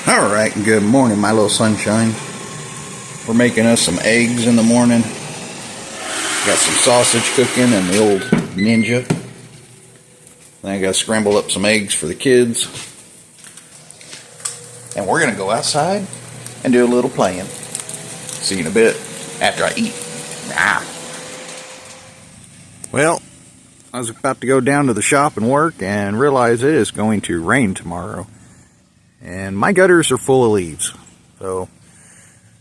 Alright, good morning, my little sunshine. We're making us some eggs in the morning. Got some sausage cooking and the old Ninja. Then I got to scramble up some eggs for the kids. And we're going to go outside and do a little playing. See you in a bit after I eat. Well, I was about to go down to the shop and work and realize it is going to rain tomorrow. And my gutters are full of leaves. So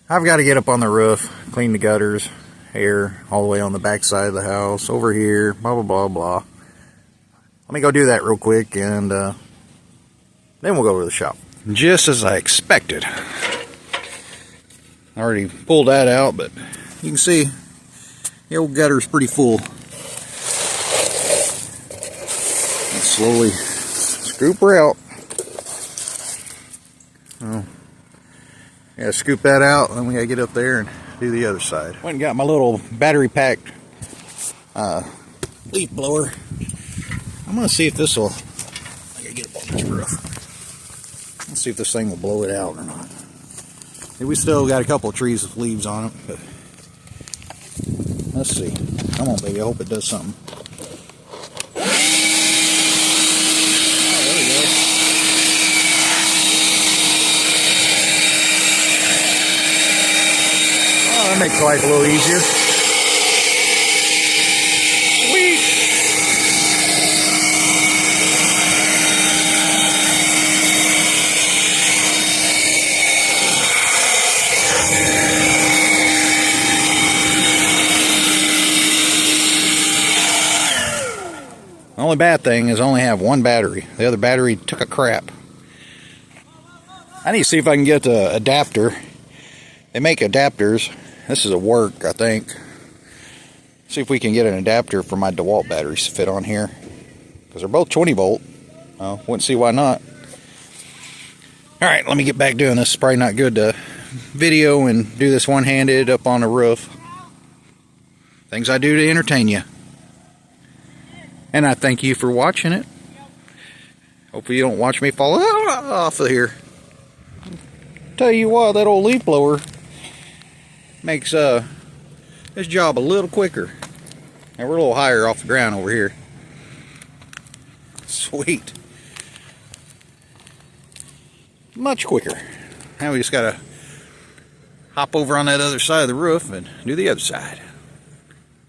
I've got to get up on the roof, clean the gutters, here, all the way on the back side of the house, over here, blah, blah, blah, blah. Let me go do that real quick, and then we'll go to the shop. Just as I expected. I already pulled that out, but you can see the old gutter's pretty full. And slowly scoop her out. Oh. Yeah, scoop that out, and then we gotta get up there and do the other side. Went and got my little battery packed leaf blower. I'm gonna see if this will. I gotta get up on this roof. Let's see if this thing will blow it out or not. We still got a couple of trees with leaves on it, but let's see. Come on, baby. I hope it does something. That makes life a little easier. Sweet. The only bad thing is I only have one battery. The other battery took a crap. I need to see if I can get the adapter. They make adapters. This is a work, I think. See if we can get an adapter for my DeWalt batteries to fit on here. Because they're both 20 volt. Wouldn't see why not. Alright, let me get back doing this. It's probably not good to video and do this one-handed up on the roof. Things I do to entertain you. And I thank you for watching it. Hopefully you don't watch me fall off of here. Tell you what, that old leaf blower makes this job a little quicker. And we're a little higher off the ground over here. Sweet. Much quicker. Now we just gotta hop over on that other side of the roof and do the other side.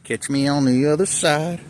Catch me on the other side.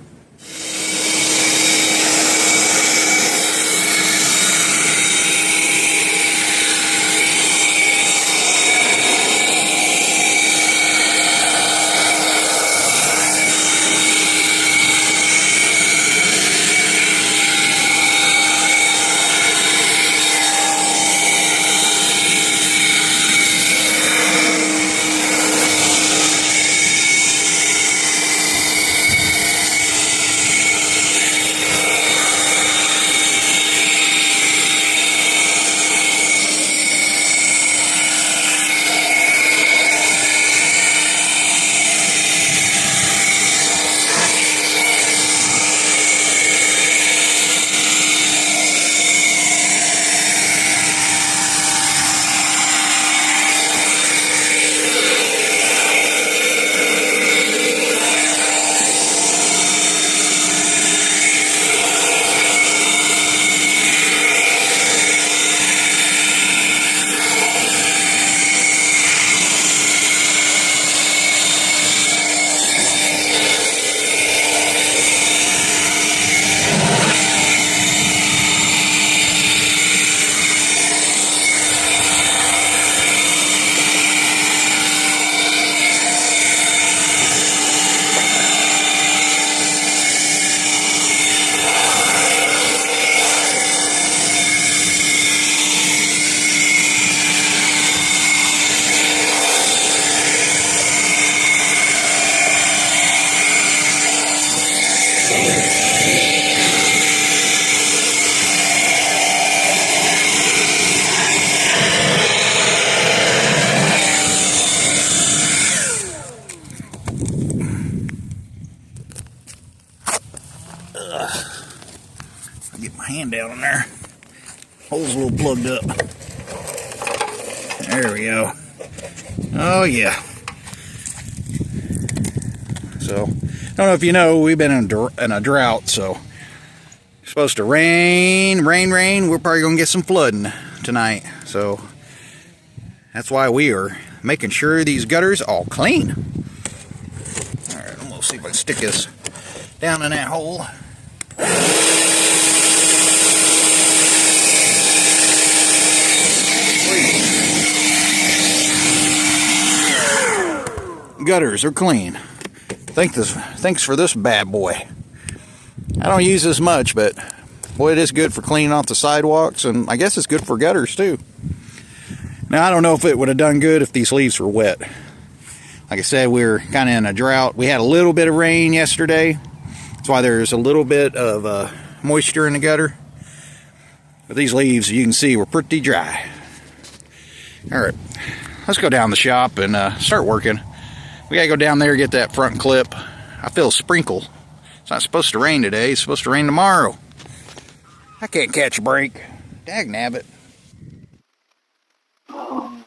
I'll get my hand down in there. Hole's a little plugged up. There we go. Oh yeah. So, I don't know if you know, we've been in a drought, so it's supposed to rain. We're probably going to get some flooding tonight. So, that's why we are making sure these gutters all clean. Alright, I'm going to see if I can stick this down in that hole. Gutters are clean. Thanks for this bad boy. I don't use this much, but boy, it is good for cleaning off the sidewalks, and I guess it's good for gutters too. Now, I don't know if it would have done good if these leaves were wet. Like I said, we were kind of in a drought. We had a little bit of rain yesterday. That's why there's a little bit of moisture in the gutter. But these leaves, you can see, were pretty dry. All right, let's go down the shop and start working. We gotta go down there and get that front clip. I feel a sprinkle. It's not supposed to rain today. It's supposed to rain tomorrow. I can't catch a break. Dag nabbit. Oh.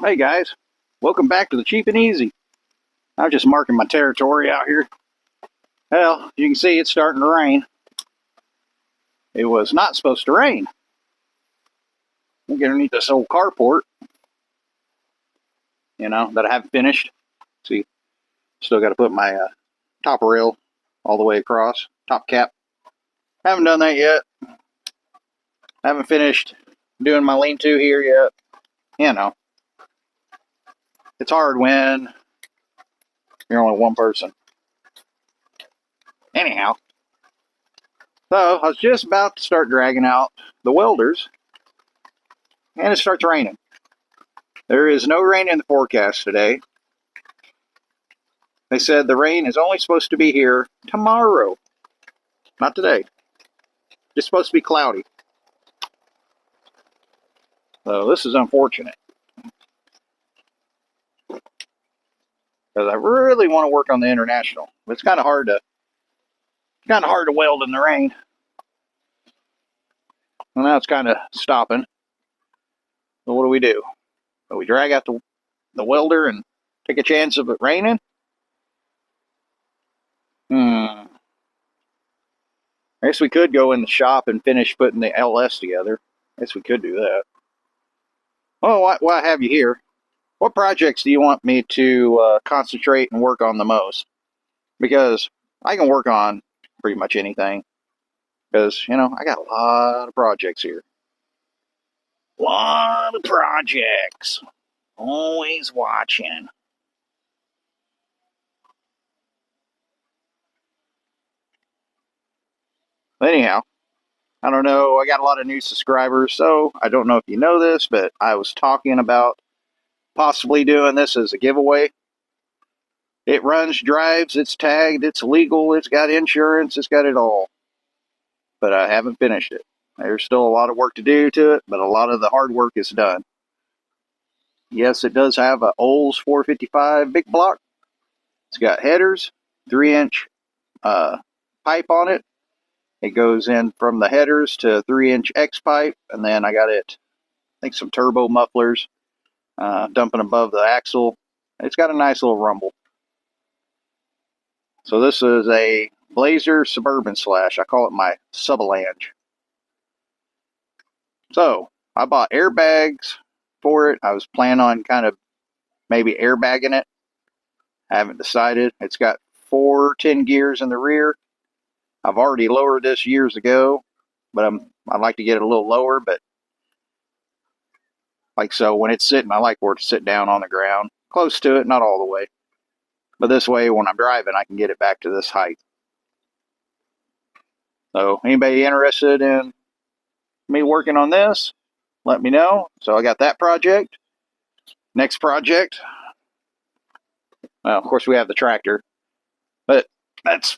Hey guys. Welcome back to the Cheap and Easy. I'm just marking my territory out here. Well, you can see it's starting to rain. It was not supposed to rain. Look underneath this old carport, you know, that I haven't finished. See, still got to put my top rail all the way across, top cap. Haven't done that yet. Haven't finished doing my lean-to here yet. You know, it's hard when you're only one person. Anyhow. So, I was just about to start dragging out the welders, and it starts raining. There is no rain in the forecast today. They said the rain is only supposed to be here tomorrow, not today. It's supposed to be cloudy. So, this is unfortunate. Because I really want to work on the International. But it's kind of hard to weld in the rain. Well, now it's kind of stopping. So what do? We drag out the welder and take a chance of it raining? I guess we could go in the shop and finish putting the LS together. I guess we could do that. Oh, why have you here? What projects do you want me to concentrate and work on the most? Because I can work on pretty much anything. Because, you know, I got a lot of projects here. A lot of projects. Always watching. Anyhow, I don't know. I got a lot of new subscribers, so I don't know if you know this, but I was talking about possibly doing this as a giveaway. It runs, drives, it's tagged, it's legal, it's got insurance, it's got it all. But I haven't finished it. There's still a lot of work to do to it, but a lot of the hard work is done. Yes, it does have a Olds 455 big block. It's got headers, 3-inch pipe on it. It goes in from the headers to 3-inch X pipe, and then I got it, I think, some turbo mufflers dumping above the axle. It's got a nice little rumble. So this is a Blazer Suburban Slash. I call it my Subalange. So I bought airbags for it. I was planning on kind of maybe airbagging it. I haven't decided. It's got 4 10 gears in the rear. I've already lowered this years ago, but I'd like to get it a little lower. But like so, when it's sitting, I like for it to sit down on the ground, close to it, not all the way. But this way, when I'm driving, I can get it back to this height. So anybody interested in me working on this, let me know. So I got that project. Next project, well, of course we have the tractor, but that's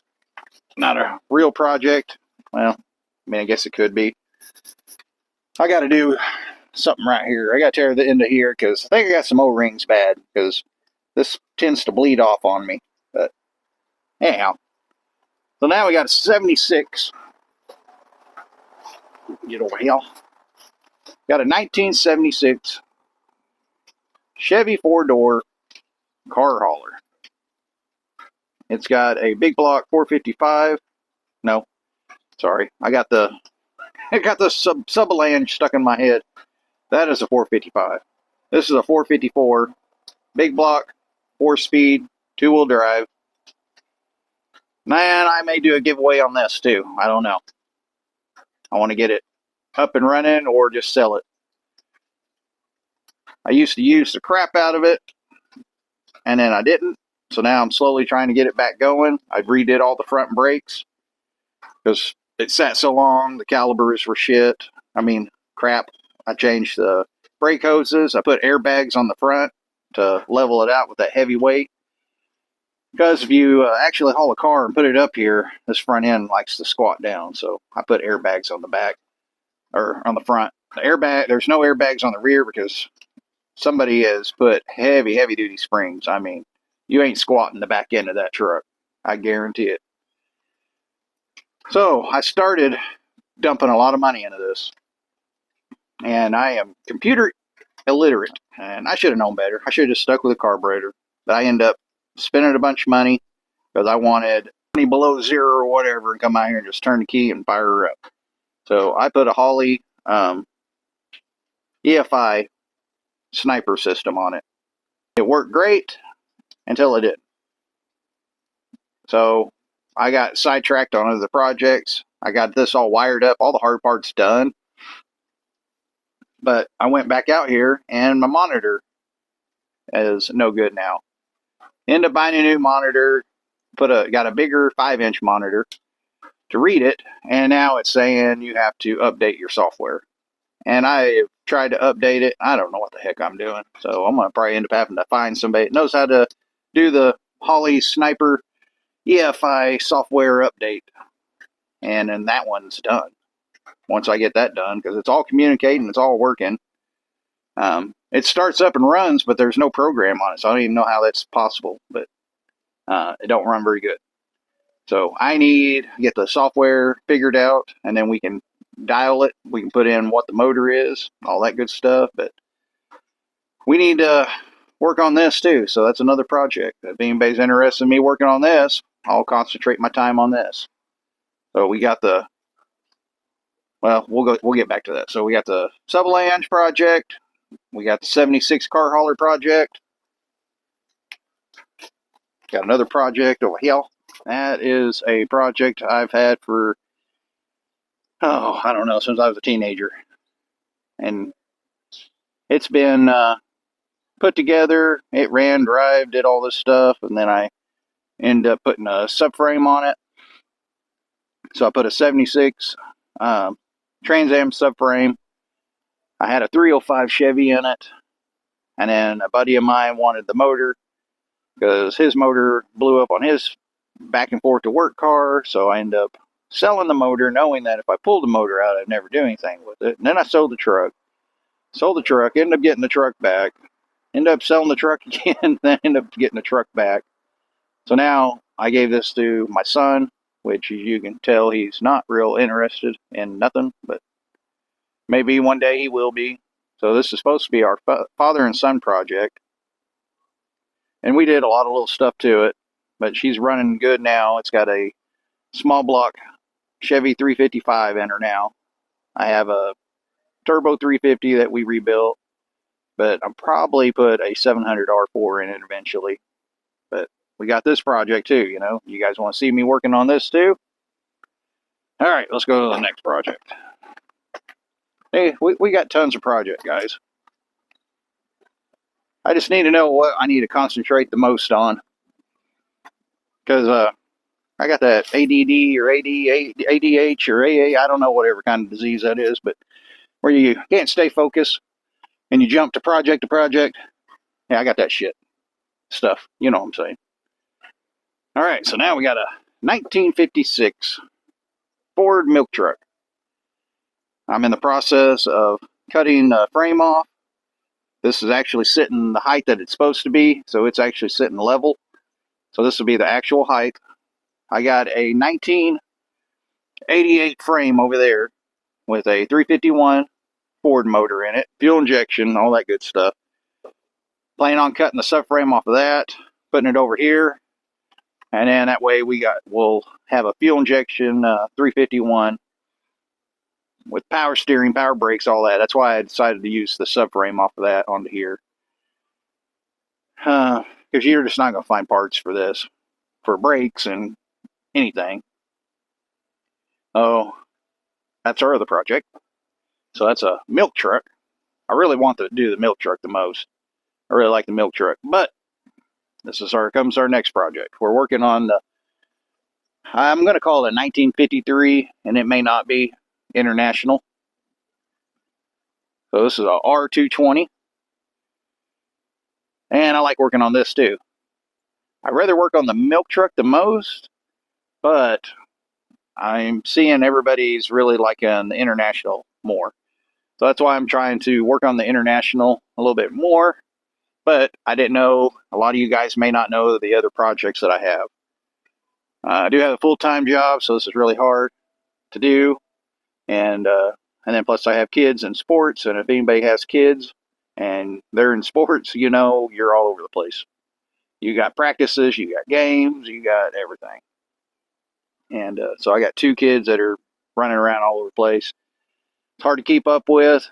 not a real project. Well, I mean, I guess it could be. I got to do something right here. I got to tear the end of here because I think I got some O-rings bad because this tends to bleed off on me. But anyhow, so now we got a 76. Get away, y'all. Got a 1976 Chevy 4-door car hauler. It's got a big block 455. No, sorry, I got the Subalange stuck in my head. That is a 455. This is a 454 big block, 4-speed, 2-wheel drive. Man, I may do a giveaway on this too. I don't know. I want to get it up and running or just sell it. I used to use the crap out of it, and then I didn't. So now I'm slowly trying to get it back going. I redid all the front brakes because it sat so long. The calipers were shit. I mean, crap. I changed the brake hoses. I put airbags on the front to level it out with that heavy weight. Because if you actually haul a car and put it up here, this front end likes to squat down. So I put airbags on the back, or on the front. The airbag, there's no airbags on the rear because somebody has put heavy duty springs. I mean, you ain't squatting the back end of that truck. I guarantee it. So I started dumping a lot of money into this. And I am computer illiterate. And I should have known better. I should have just stuck with a carburetor. But I end up spending a bunch of money because I wanted 20 below zero or whatever and come out here and just turn the key and fire her up. So I put a Holley EFI sniper system on it. It worked great until it didn't. So I got sidetracked on other projects. I got this all wired up, all the hard parts done. But I went back out here and my monitor is no good now. Ended up buying a new monitor, got a bigger 5-inch monitor to read it, and now it's saying you have to update your software. And I tried to update it. I don't know what the heck I'm doing. So I'm going to probably end up having to find somebody that knows how to do the Holley Sniper EFI software update. And then that one's done. Once I get that done, because it's all communicating, it's all working. It starts up and runs, but there's no program on it, so I don't even know how that's possible. But it don't run very good. So I need to get the software figured out, and then we can dial it. We can put in what the motor is, all that good stuff. But we need to work on this too. So that's another project. If anybody's interested in me working on this, I'll concentrate my time on this. So we got the, well, we'll get back to that. So we got the Subalange project. We got the 76 car hauler project. Got another project over here. That is a project I've had for, I don't know, since I was a teenager. And it's been put together. It ran, drive, did all this stuff. And then I ended up putting a subframe on it. So I put a 76 Trans Am subframe. I had a 305 Chevy in it. And then a buddy of mine wanted the motor because his motor blew up on his back and forth to work car. So I ended up selling the motor, knowing that if I pulled the motor out, I'd never do anything with it. And then I sold the truck. Ended up getting the truck back. Ended up selling the truck again, then ended up getting the truck back. So now I gave this to my son, which you can tell he's not real interested in nothing, but maybe one day he will be. So this is supposed to be our father and son project. And we did a lot of little stuff to it, but she's running good now. It's got a small block Chevy 355 in her now. I have a turbo 350 that we rebuilt, but I'll probably put a 700 R4 in it eventually. But we got this project too, you know. You guys want to see me working on this too? All right, let's go to the next project. Hey, we got tons of projects, guys. I just need to know what I need to concentrate the most on. Because I got that ADD or ADH or AA, I don't know whatever kind of disease that is, but where you can't stay focused and you jump to project to project. Yeah, I got that shit stuff. You know what I'm saying. All right, so now we got a 1956 Ford milk truck. I'm in the process of cutting the frame off. This is actually sitting the height that it's supposed to be, so it's actually sitting level. So this will be the actual height. I got a 1988 frame over there with a 351 Ford motor in it, fuel injection, all that good stuff. Planning on cutting the subframe off of that, putting it over here, and then that way we'll have a fuel injection 351 with power steering, power brakes, all that. That's why I decided to use the subframe off of that onto here. Because you're just not going to find parts for this, for brakes and anything. Oh, that's our other project. So that's a milk truck. I really want to do the milk truck the most. I really like the milk truck. But this is comes our next project. We're working on the, I'm going to call it a 1953, and it may not be international. So this is a R-220. And I like working on this too. I'd rather work on the milk truck the most, but I'm seeing everybody's really liking the international more. So that's why I'm trying to work on the international a little bit more. But I didn't know, a lot of you guys may not know the other projects that I have. I do have a full-time job, so this is really hard to do. And then plus I have kids in sports, and if anybody has kids and they're in sports, you know, you're all over the place. You got practices, you got games, you got everything. And so I got 2 kids that are running around all over the place. It's hard to keep up with.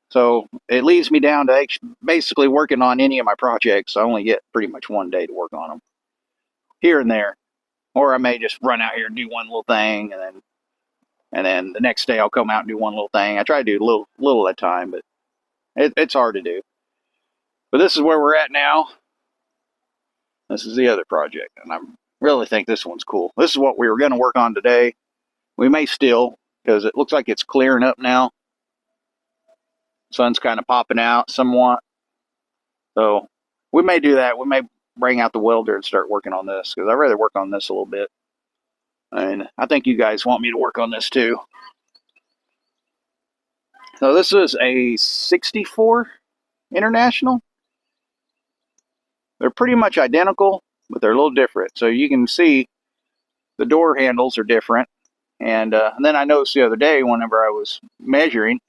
So it leads me down to basically working on any of my projects. I only get pretty much 1 day to work on them, here and there. Or I may just run out here and do one little thing, and then the next day I'll come out and do one little thing. I try to do a little at a time, but it's hard to do. But this is where we're at now. This is the other project, and I really think this one's cool. This is what we were going to work on today. We may still, because it looks like it's clearing up now. Sun's kind of popping out somewhat. So we may do that. We may bring out the welder and start working on this, because I'd rather work on this a little bit. And I think you guys want me to work on this too. So this is a 64 International. They're pretty much identical, but they're a little different. So you can see the door handles are different. And then I noticed the other day, whenever I was measuring,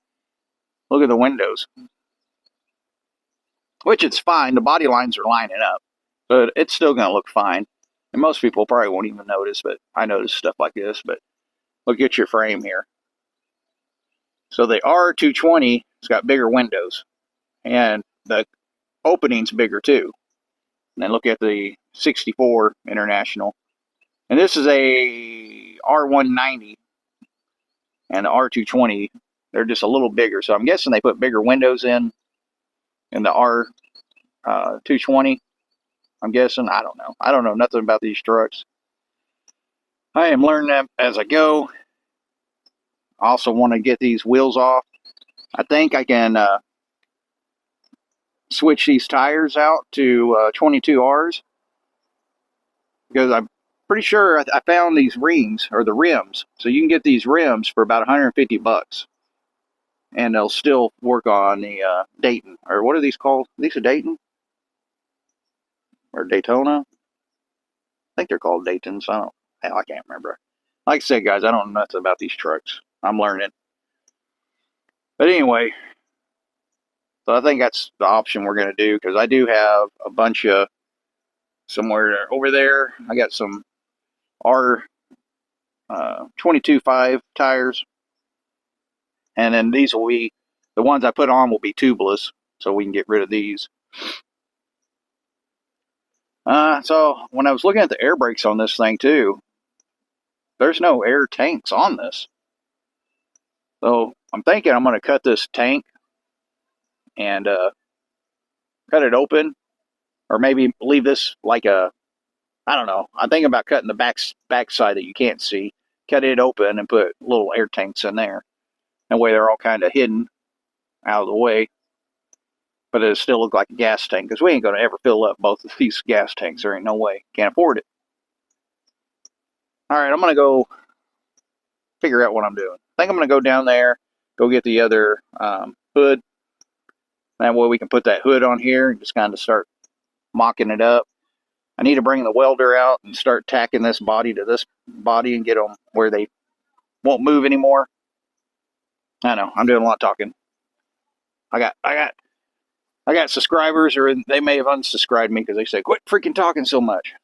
look at the windows. Which it's fine. The body lines are lining up. But it's still going to look fine. And most people probably won't even notice, but I notice stuff like this. But look at your frame here. So the R-220 has got bigger windows. And the opening's bigger too. And then look at the 64 International. And this is a R-190 and the R-220. They're just a little bigger. So I'm guessing they put bigger windows in the R-220. I'm guessing. I don't know. I don't know nothing about these trucks. I am learning them as I go. I also want to get these wheels off. I think I can switch these tires out to 22Rs, because I'm pretty sure I found these rings, or the rims. So you can get these rims for about 150 bucks. And they'll still work on the Dayton. Or what are these called? Are these a Dayton? Or Daytona? I think they're called Daytons. Hell, I can't remember. Like I said, guys, I don't know nothing about these trucks. I'm learning. But anyway, so I think that's the option we're going to do, because I do have a bunch of, somewhere over there, I got some R-22.5 tires. And then these will be, the ones I put on will be tubeless, so we can get rid of these. So when I was looking at the air brakes on this thing too, there's no air tanks on this. So I'm thinking I'm going to cut this tank and cut it open, or maybe leave this like a, I don't know. I'm thinking about cutting the back side that you can't see, cut it open and put little air tanks in there. That way they're all kind of hidden out of the way. But it'll still look like a gas tank, because we ain't going to ever fill up both of these gas tanks. There ain't no way. Can't afford it. All right, I'm going to go figure out what I'm doing. I think I'm going to go down there, go get the other, put hood. That way we can put that hood on here and just kind of start mocking it up. I need to bring the welder out and start tacking this body to this body and get them where they won't move anymore. I know, I'm doing a lot of talking. I got subscribers, or they may have unsubscribed me because they say, quit freaking talking so much.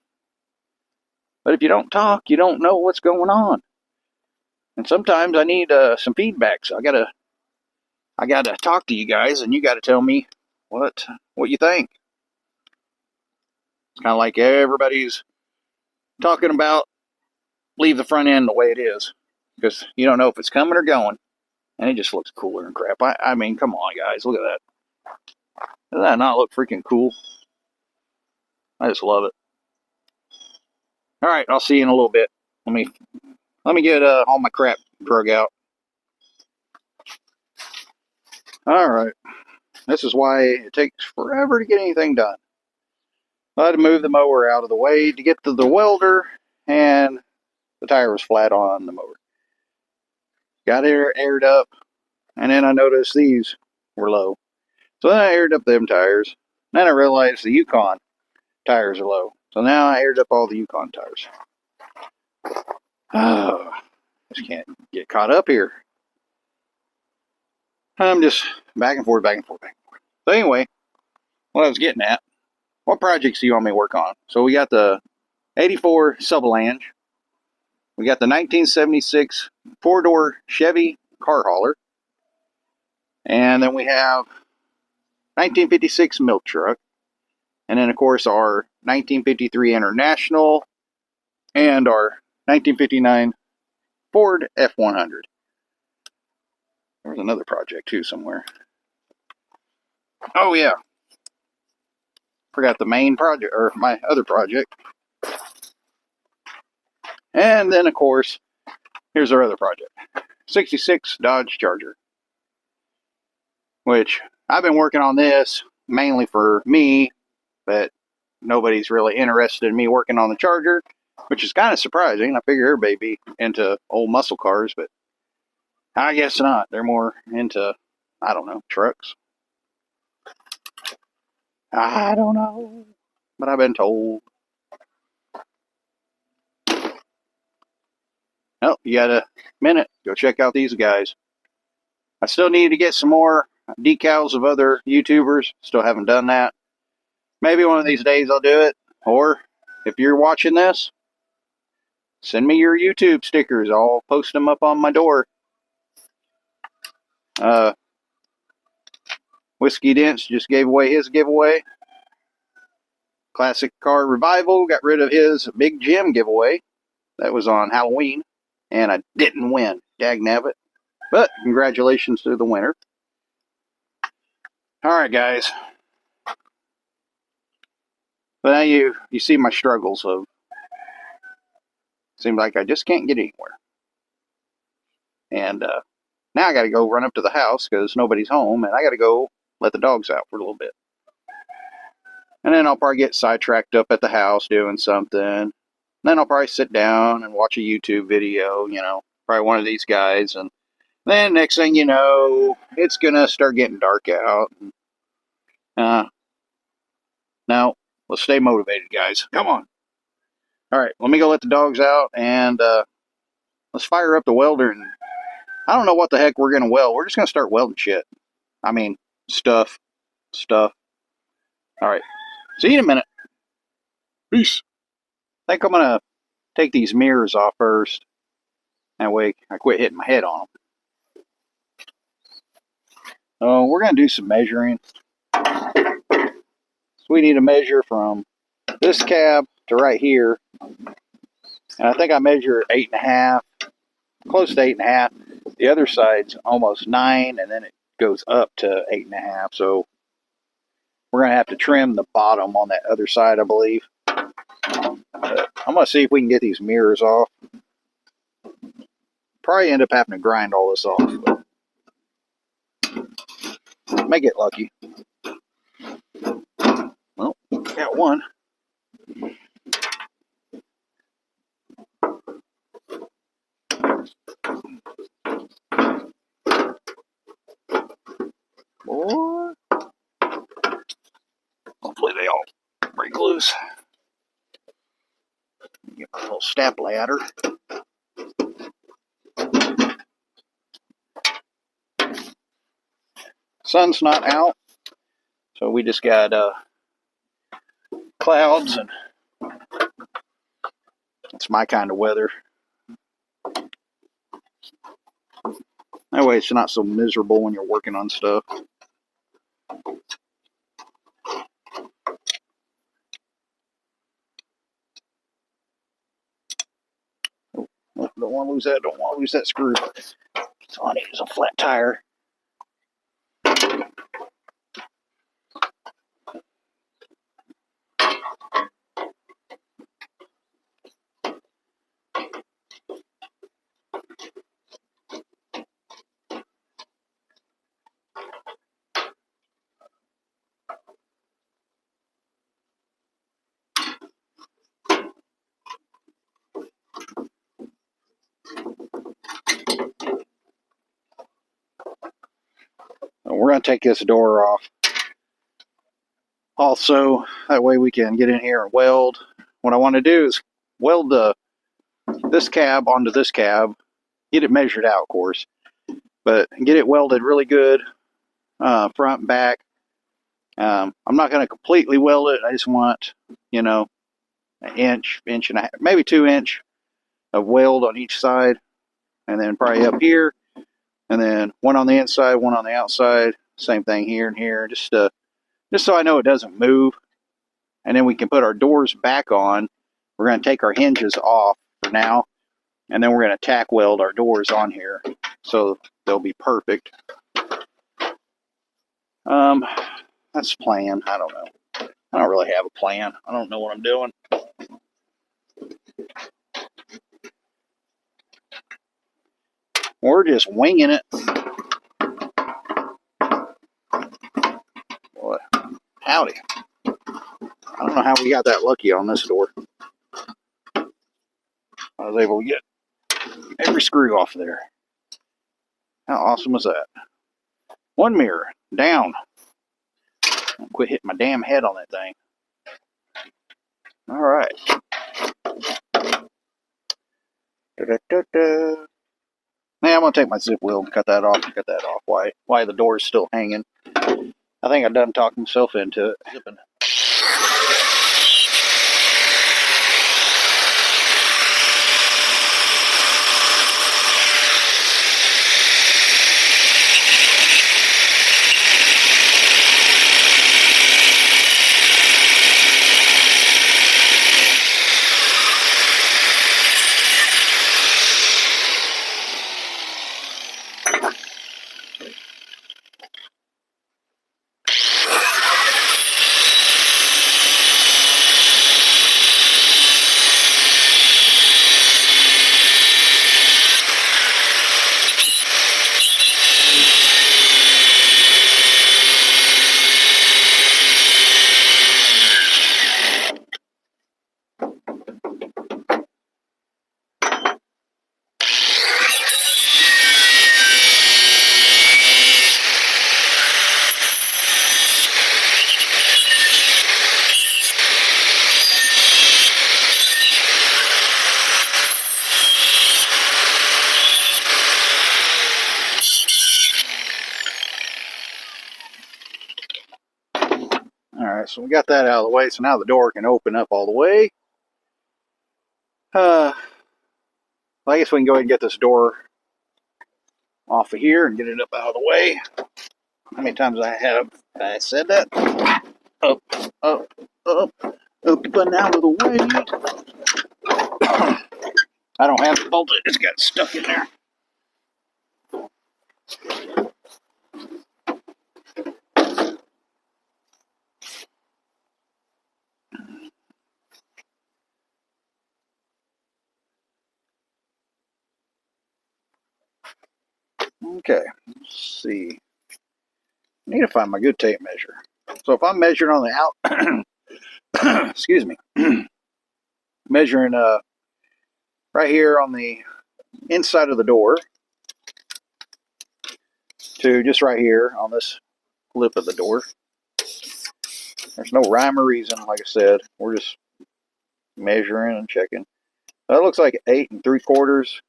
But if you don't talk, you don't know what's going on. And sometimes I need some feedback, so I gotta talk to you guys, and you gotta tell me what you think. It's kind of like everybody's talking about leave the front end the way it is, because you don't know if it's coming or going, and it just looks cooler and crap. I mean, come on, guys, look at that. Does that not look freaking cool? I just love it. All right, I'll see you in a little bit. Let me get all my crap drug out. All right, this is why it takes forever to get anything done. I had to move the mower out of the way to get to the welder, and the tire was flat on the mower. Got it aired up, and then I noticed these were low. So then I aired up them tires. Then I realized the Yukon tires are low. So now I aired up all the Yukon tires. Oh, just can't get caught up here. I'm just back and forth, back and forth, back and forth. So anyway, what I was getting at, what projects do you want me to work on? So we got the 84 Subalange. We got the 1976 four-door Chevy car hauler. And then we have 1956 milk truck. And then, of course, our 1953 International and our 1959 Ford F100. There was another project, too, somewhere. Oh, yeah. Forgot the main project, or my other project. And then, of course, here's our other project. 66 Dodge Charger. Which, I've been working on this mainly for me, but nobody's really interested in me working on the Charger, which is kind of surprising. I figure everybody be into old muscle cars, but I guess not. They're more into, I don't know, trucks. I don't know, but I've been told. Oh, you got a minute? Go check out these guys. I still need to get some more decals of other YouTubers. Still haven't done that. Maybe one of these days I'll do it. Or if you're watching this, send me your YouTube stickers. I'll post them up on my door. Whiskey Dents just gave away his giveaway. Classic Car Revival got rid of his Big Jim giveaway. That was on Halloween. And I didn't win. Dagnabbit. But congratulations to the winner. Alright, guys. But now you see my struggles of, seems like I just can't get anywhere. And now I got to go run up to the house because nobody's home, and I got to go let the dogs out for a little bit. And then I'll probably get sidetracked up at the house doing something. Then I'll probably sit down and watch a YouTube video, you know, probably one of these guys. And then next thing you know, it's going to start getting dark out. Now, let's stay motivated, guys. Come on. All right, let me go let the dogs out, and let's fire up the welder. And I don't know what the heck we're going to weld. We're just going to start welding shit. I mean, stuff. All right. See you in a minute. Peace. I think I'm going to take these mirrors off first. That way I quit hitting my head on them. So we're going to do some measuring. So we need to measure from this cab to right here. And I think I measure 8.5, close to 8.5. The other side's almost 9, and then it goes up to 8.5. So we're going to have to trim the bottom on that other side, I believe. I'm going to see if we can get these mirrors off. Probably end up having to grind all this off, but may get lucky. Well, got one. hopefully they all break loose. Get my little step ladder. Sun's not out, so we just got clouds, and it's my kind of weather. That way it's not so miserable when you're working on stuff. Oh, don't want to lose that. Don't want to lose that screw. So all I need is a flat tire. We're going to take this door off. Also, that way we can get in here and weld. What I want to do is weld this cab onto this cab. Get it measured out, of course. But get it welded really good, front and back. I'm not going to completely weld it. I just want, you know, an inch and a half, maybe 2 inch of weld on each side. And then probably up here. And then one on the inside, one on the outside. Same thing here and here. Just so I know it doesn't move. And then we can put our doors back on. We're going to take our hinges off for now. And then we're going to tack weld our doors on here. So they'll be perfect. That's the plan. I don't know. I don't really have a plan. I don't know what I'm doing. We're just winging it. Boy, howdy. I don't know how we got that lucky on this door. I was able to get every screw off there. How awesome was that? One mirror down. I'll quit hitting my damn head on that thing. All right. Now I'm gonna take my zip wheel and cut that off. Why the door is still hanging? I think I've done talking myself into it. Zipping. Alright, so we got that out of the way, so now the door can open up all the way. I guess we can go ahead and get this door off of here and get it up out of the way. How many times I said that? Up, up, up, up, and out of the way. I don't have to bolt it, it's got stuck in there. Okay, let's see. I need to find my good tape measure. So if I'm measuring on the out, excuse me, measuring right here on the inside of the door to just right here on this lip of the door. There's no rhyme or reason, like I said. We're just measuring and checking. That looks like 8 3/4.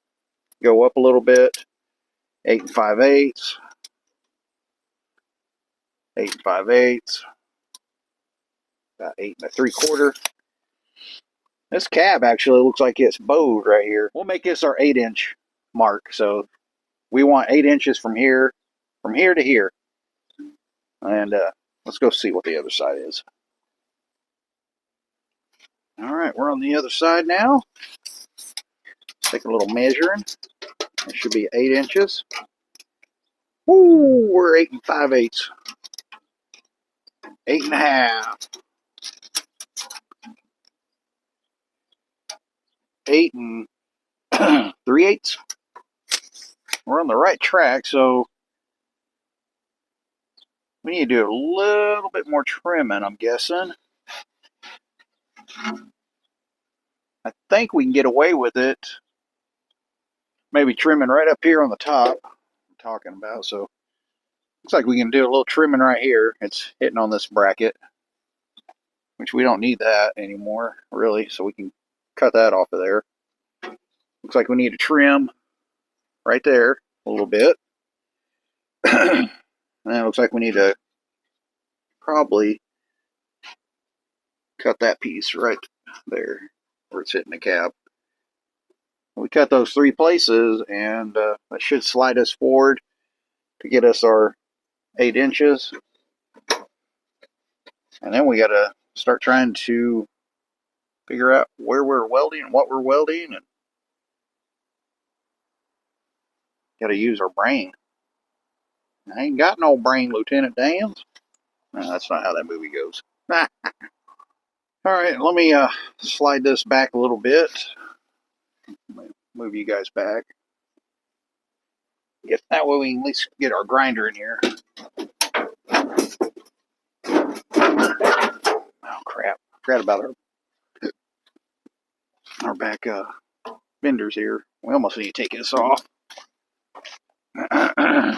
Go up a little bit. 8 5/8. 8 5/8. About 8 3/4. This cab actually looks like it's bowed right here. We'll make this our 8-inch mark. So we want 8 inches from here to here. And let's go see what the other side is. All right, we're on the other side now. Let's take a little measuring. It should be 8 inches. Woo, we're 8 5/8. 8 1/2. 8 3/8. We're on the right track, so we need to do a little bit more trimming, I'm guessing. I think we can get away with it. Maybe trimming right up here on the top I'm talking about. So looks like we can do a little trimming right here. It's hitting on this bracket, which we don't need that anymore, really. So we can cut that off of there. Looks like we need to trim right there a little bit. And it looks like we need to probably cut that piece right there where it's hitting the cab. We cut those 3 places, and that should slide us forward to get us our 8 inches. And then we got to start trying to figure out where we're welding and what we're welding, and got to use our brain. I ain't got no brain, Lieutenant Dan. No, that's not how that movie goes. All right, let me slide this back a little bit. Move you guys back. If that way we can at least get our grinder in here. Oh crap! Forgot about our back fenders here. We almost need to take this off. I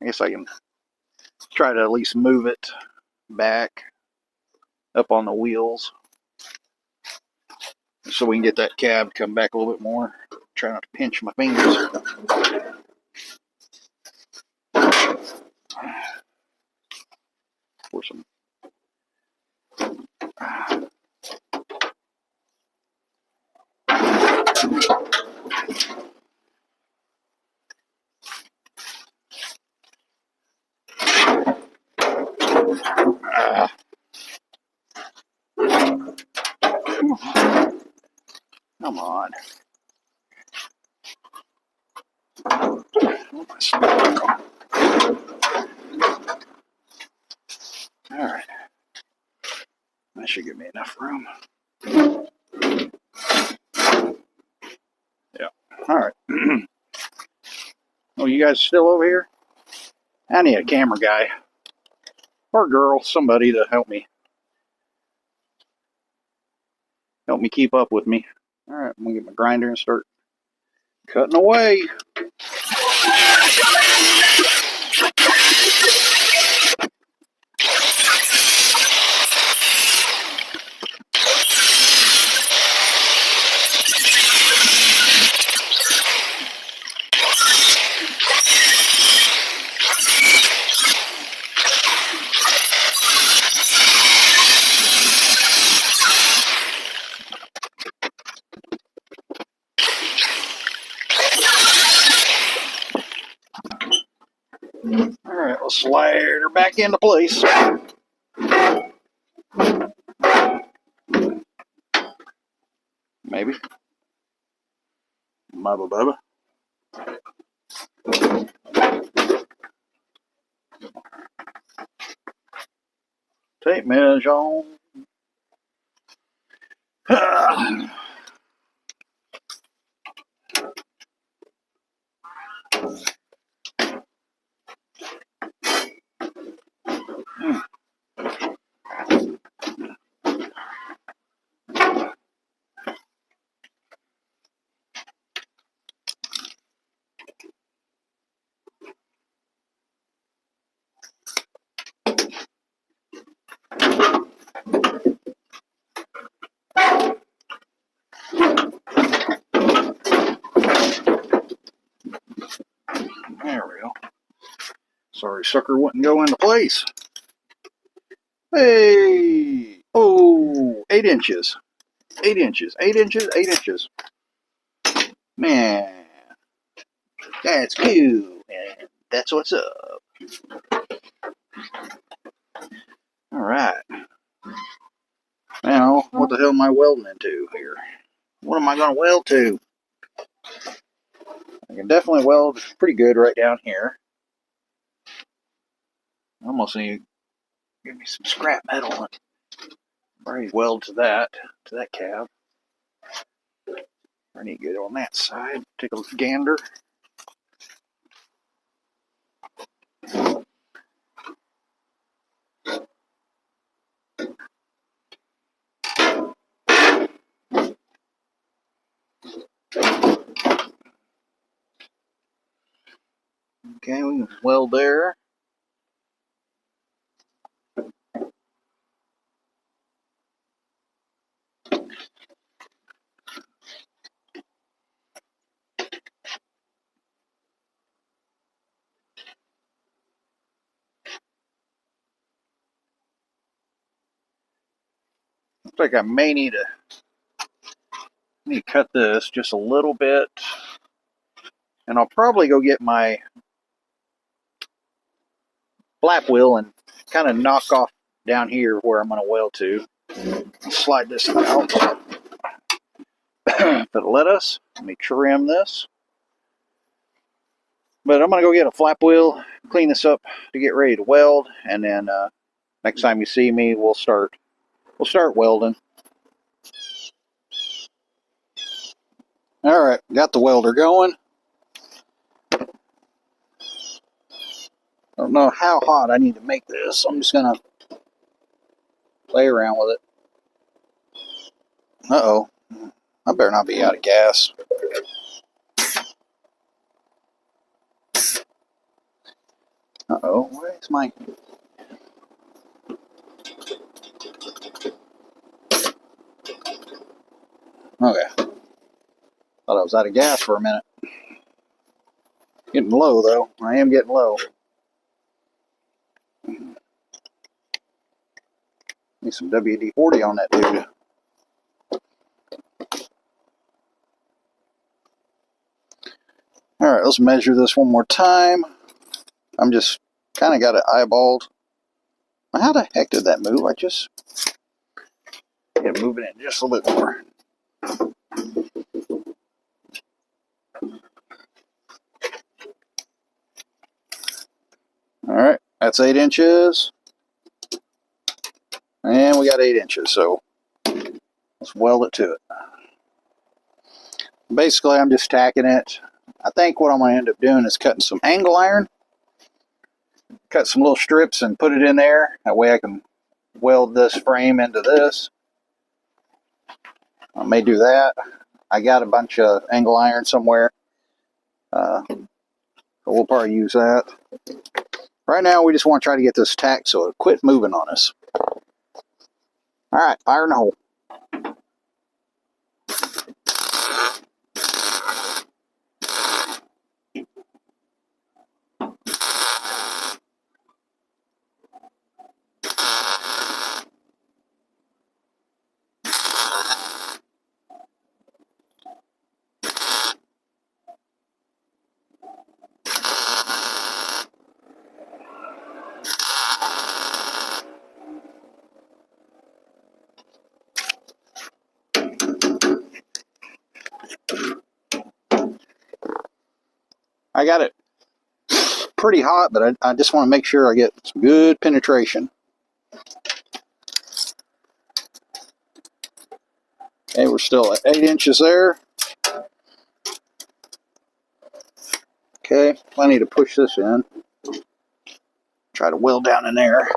guess I can try to at least move it back up on the wheels so we can get that cab to come back a little bit more. Try not to pinch my fingers. For some come on. Alright. That should give me enough room. Yeah. Alright. Oh, you guys still over here? I need a camera guy. Or girl, somebody to help me. Help me keep up with me. Alright, I'm gonna get my grinder and start cutting away. Alright, let's slide her back into place. Maybe. Bubba bubba. Tape measure on. There we go. Sorry, sucker wouldn't go into place. Hey! Oh, 8 inches. 8 inches, 8 inches, 8 inches. Man, that's cool. And that's what's up. Alright. Now, what the hell am I welding into here? What am I going to weld to? I can definitely weld pretty good right down here. I almost need to give me some scrap metal and probably weld to that cab. I need to get on that side. Take a gander. Okay, we can weld there. Looks like I may need to cut this just a little bit. And I'll probably go get my flap wheel and kind of knock off down here where I'm going to weld to. Slide this out. If it'll let us, let me trim this. But I'm going to go get a flap wheel, clean this up to get ready to weld, and then next time you see me, we'll start welding. All right, got the welder going. I don't know how hot I need to make this. I'm just going to play around with it. Uh-oh. I better not be out of gas. Uh-oh. Where's my... Okay. Thought I was out of gas for a minute. Getting low, though. I am getting low. Need some WD-40 on that dude. Alright, let's measure this one more time. I'm just kind of got it eyeballed. How the heck did that move? I just get it moving in just a little bit more. Alright, that's 8 inches. And we got 8 inches, so let's weld it to it. Basically, I'm just tacking it. I think what I'm going to end up doing is cutting some angle iron. Cut some little strips and put it in there. That way I can weld this frame into this. I may do that. I got a bunch of angle iron somewhere. So we'll probably use that. Right now, we just want to try to get this tacked so it quit moving on us. Alright, fire in the hole. I got it pretty hot, but I just want to make sure I get some good penetration. Okay, we're still at 8 inches there. Okay, plenty to push this in. Try to weld down in there.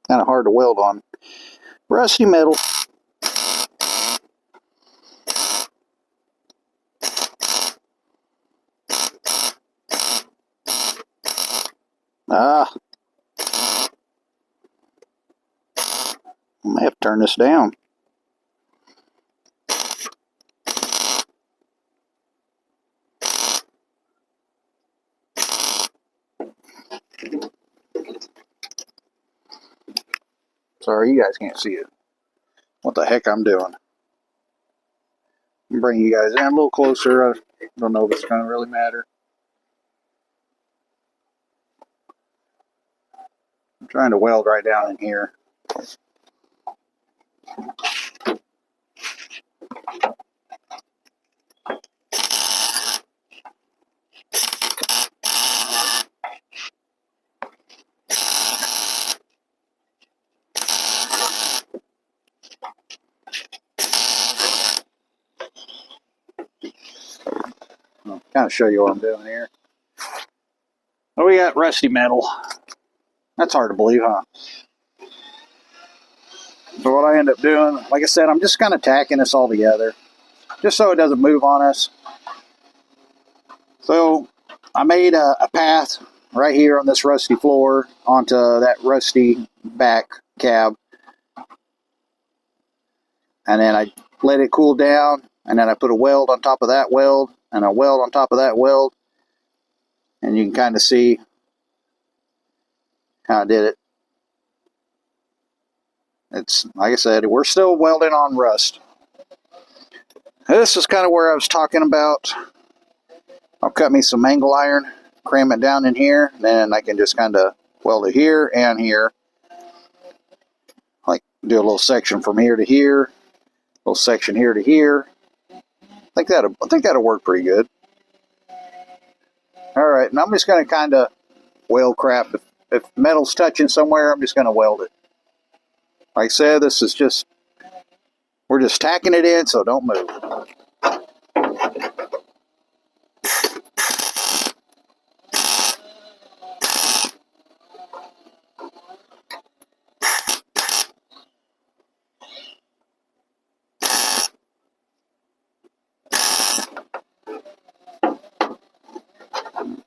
Kind of hard to weld on rusty metal. I may have to turn this down. Sorry, you guys can't see it. What the heck I'm doing. I'm bringing you guys in a little closer. I don't know if it's going to really matter. I'm trying to weld right down in here. I'll kind of show you what I'm doing here. Oh, we got rusty metal. That's hard to believe, huh? So what I end up doing, like I said, I'm just kind of tacking this all together, just so it doesn't move on us. So I made a path right here on this rusty floor onto that rusty back cab. And then I let it cool down, and then I put a weld on top of that weld, and a weld on top of that weld. And you can kind of see how I did it. It's, like I said, we're still welding on rust. This is kind of where I was talking about. I'll cut me some angle iron, cram it down in here, then I can just kind of weld it here and here. Like do a little section from here to here, a little section here to here. I think that'll work pretty good. All right, and I'm just going to kind of weld crap. If metal's touching somewhere, I'm just going to weld it. Like I said, this is just, we're just tacking it in, so don't move.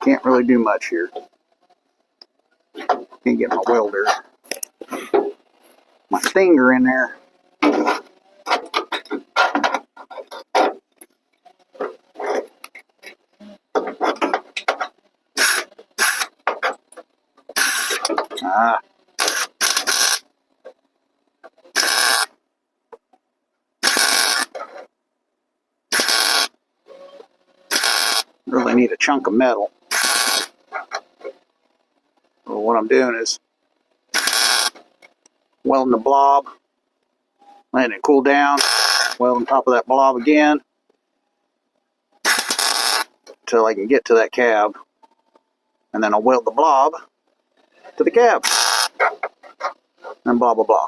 Can't really do much here. Can't get my welder, my stinger in there. Really need a chunk of metal. So what I'm doing is welding the blob, letting it cool down, weld on top of that blob again until I can get to that cab, and then I'll weld the blob to the cab, and blah blah blah.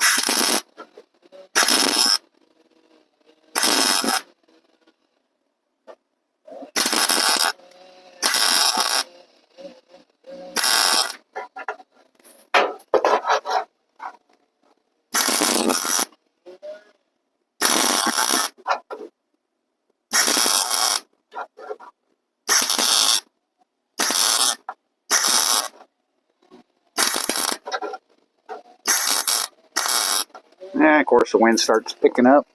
And of course the wind starts picking up.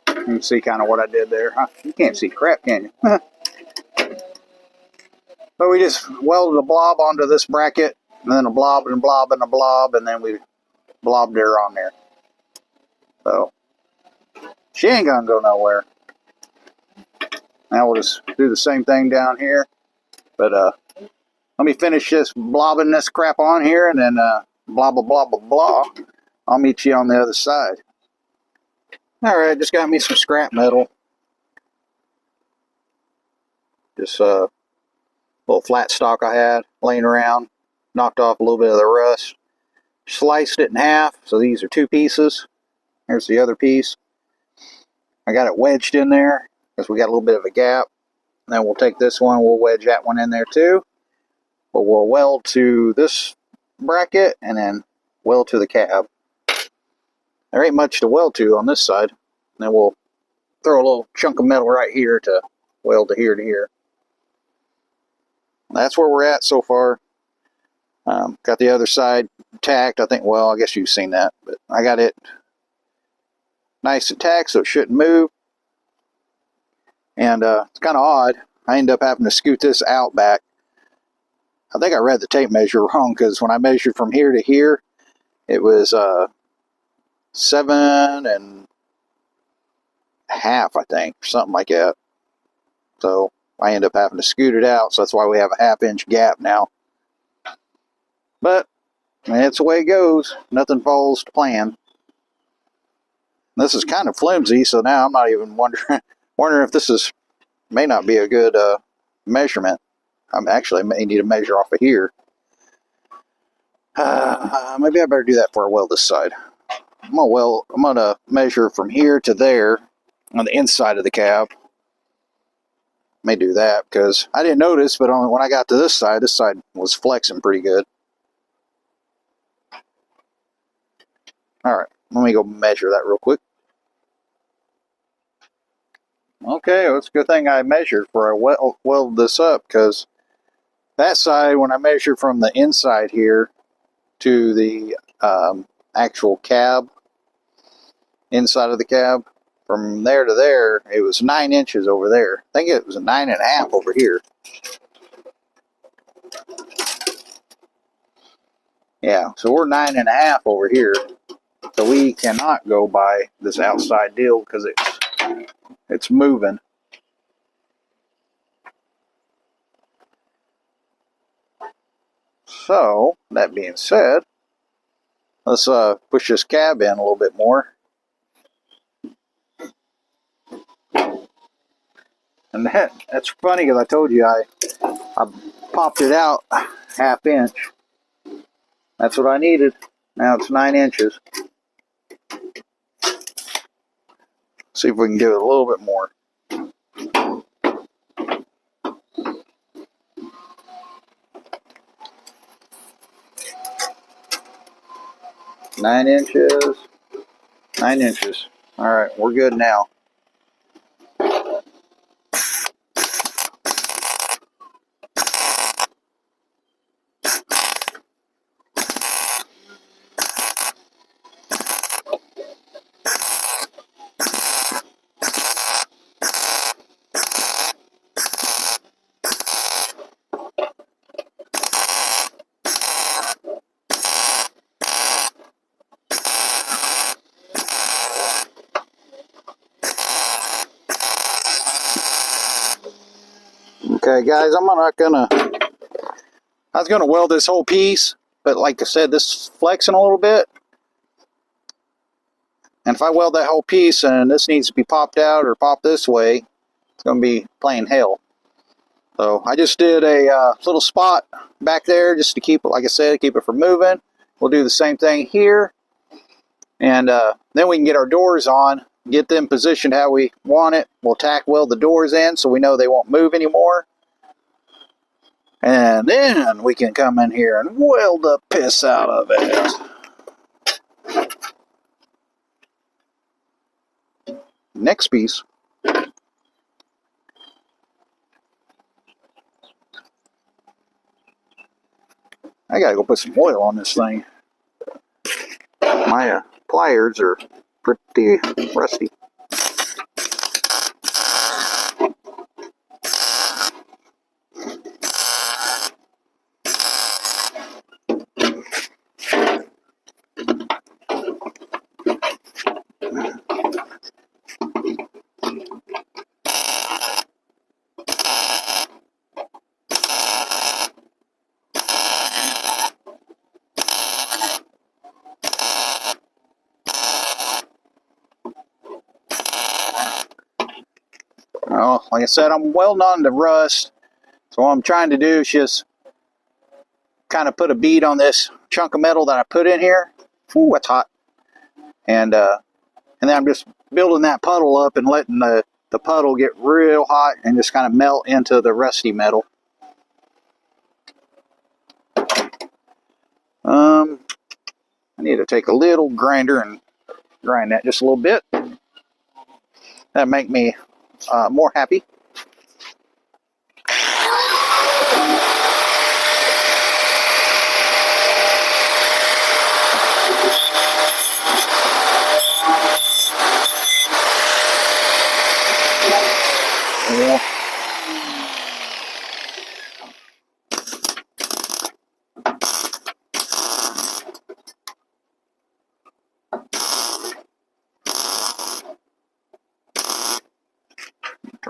You can see kind of what I did there. Huh? You can't see crap, can you? So we just welded a blob onto this bracket, and then a blob and a blob and a blob, and then we blobbed her on there. So she ain't gonna go nowhere. Now we'll just do the same thing down here. But let me finish this blobbing this crap on here, and then blah blah blah blah blah. I'll meet you on the other side. Alright, just got me some scrap metal. Just a little flat stock I had laying around. Knocked off a little bit of the rust. Sliced it in half, so these are two pieces. Here's the other piece. I got it wedged in there because we got a little bit of a gap. And then we'll take this one, we'll wedge that one in there too. But we'll weld to this bracket and then weld to the cab. There ain't much to weld to on this side. And then we'll throw a little chunk of metal right here to weld to here to here. that's where we're at so far. Got the other side tacked. I think, well, I guess you've seen that, but I got it nice and tacked so it shouldn't move. And it's kind of odd. I end up having to scoot this out back. I think I read the tape measure wrong, because when I measured from here to here, it was 7.5, I think, or something like that. So I end up having to scoot it out, so that's why we have a 1/2 inch gap now. But that's the way it goes. Nothing falls to plan. This is kind of flimsy, so now I'm not even wondering if this may not be a good measurement. I'm actually may need to measure off of here. Maybe I better do that before I weld this side. I'm gonna measure from here to there on the inside of the cab. May do that because I didn't notice, but only when I got to this side was flexing pretty good. All right, let me go measure that real quick. Okay, well, it's a good thing I measured before I weld this up, because that side, when I measure from the inside here to the actual cab, inside of the cab, from there to there, it was 9 inches over there. I think it was 9.5 over here. Yeah, so we're 9.5 over here. So we cannot go by this outside deal because it's moving. So, that being said, let's push this cab in a little bit more. And that's funny, because I told you I popped it out 1/2 inch. That's what I needed. Now it's 9 inches. See if we can do it a little bit more. Nine inches. 9 inches. All right, we're good now. Okay, guys, I was gonna weld this whole piece, but like I said, this is flexing a little bit. And if I weld that whole piece and this needs to be popped out or popped this way, it's gonna be plain hell. So I just did a little spot back there just to keep it, like I said, keep it from moving. We'll do the same thing here. And then we can get our doors on, get them positioned how we want it. We'll tack weld the doors in so we know they won't move anymore. And then we can come in here and weld the piss out of it. Next piece. I gotta go put some oil on this thing. My pliers are pretty rusty. Well, like I said, I'm welding on the rust. So what I'm trying to do is just kind of put a bead on this chunk of metal that I put in here. Ooh, that's hot. And then I'm just building that puddle up and letting the puddle get real hot and just kind of melt into the rusty metal. I need to take a little grinder and grind that just a little bit. That'll make me more happy.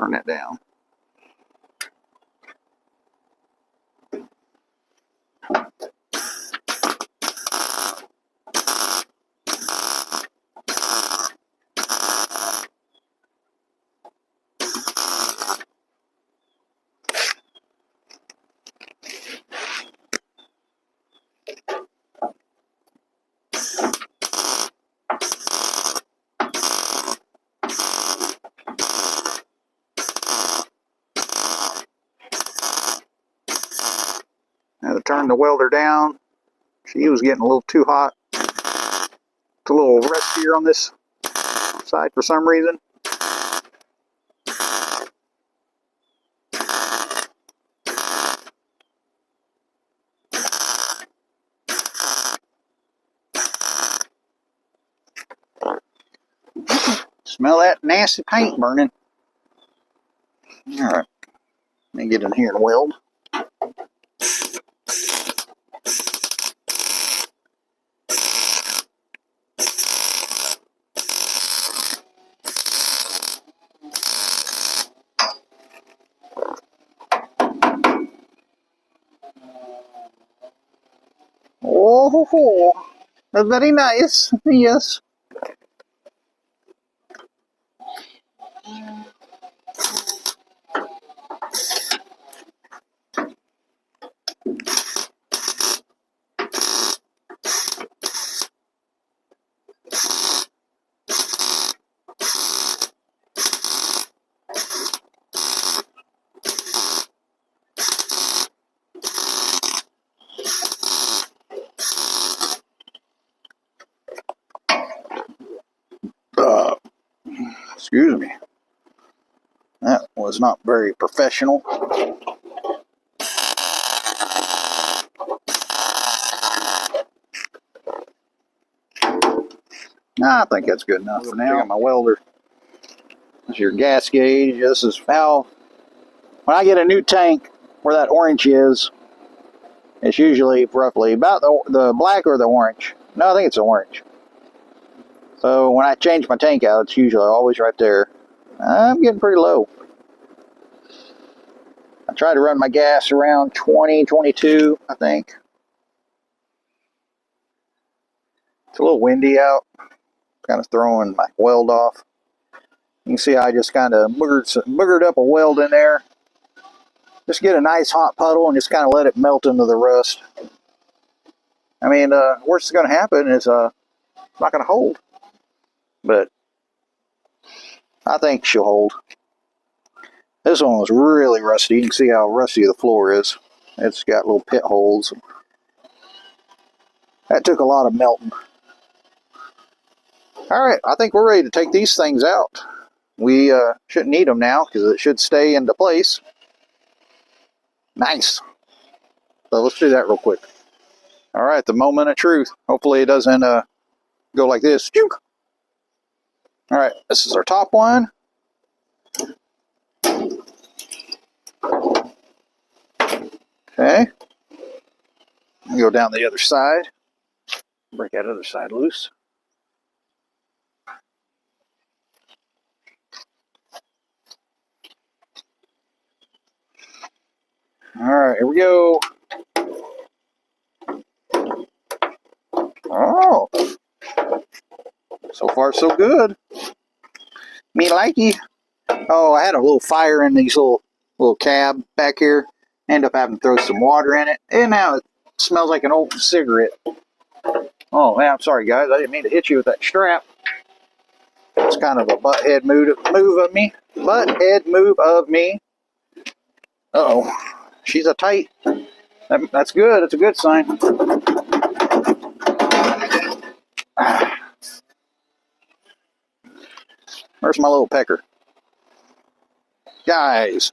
turn that down. Now to turn the welder down, she was getting a little too hot. It's a little rustier on this side for some reason. Smell that nasty paint burning. Alright, let me get in here and weld. Oh, that's very nice. Yes. Excuse me. That was not very professional. I think that's good enough for now. I got my welder. This is your gas gauge. This is how, when I get a new tank where that orange is, it's usually roughly about the black or the orange. No, I think it's the orange. So when I change my tank out, it's usually always right there. I'm getting pretty low. I try to run my gas around 20, 22, I think. It's a little windy out. Kind of throwing my weld off. You can see I just kind of boogered up a weld in there. Just get a nice hot puddle and just kind of let it melt into the rust. I mean, worst that's going to happen is it's not going to hold. But I think she'll hold. This one was really rusty. You can see how rusty the floor is. It's got little pit holes. That took a lot of melting. Alright, I think we're ready to take these things out. We shouldn't need them now because it should stay into place. Nice. So let's do that real quick. Alright, the moment of truth. Hopefully it doesn't go like this. Alright, this is our top one. Okay. Go down the other side. Break that other side loose. Alright, here we go. Oh. So far so good. Me likey. Oh, I had a little fire in these little cab back here. End up having to throw some water in it. And now it smells like an old cigarette. Oh, man, I'm sorry, guys. I didn't mean to hit you with that strap. It's kind of a butthead move of me. Butthead move of me. Uh-oh. She's a tight. That's good. That's a good sign. Where's my little pecker? Guys,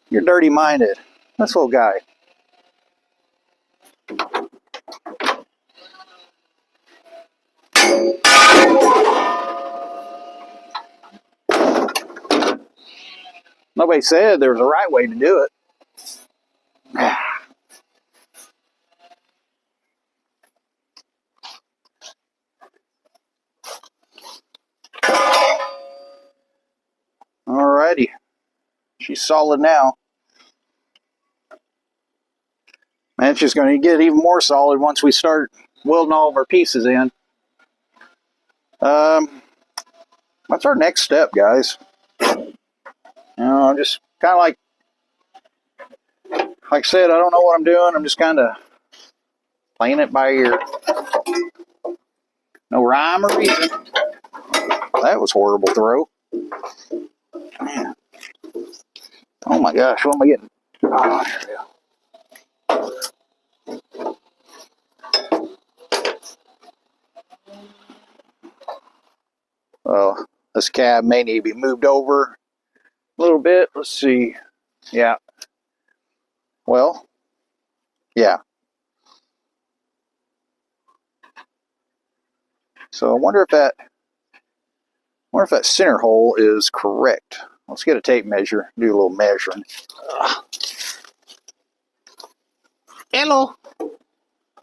you're dirty-minded. This little guy. Nobody said there was a right way to do it. Alrighty. She's solid now. And it's just going to get even more solid once we start welding all of our pieces in. That's our next step, guys. You know, I'm just kind of like I said, I don't know what I'm doing. I'm just kind of playing it by ear. No rhyme or reason. That was a horrible throw. Man. Oh my gosh, what am I getting? Oh, there we go. Well, this cab may need to be moved over a little bit. Let's see. Yeah. Well, yeah. So I wonder if that center hole is correct. Let's get a tape measure, do a little measuring. Hello.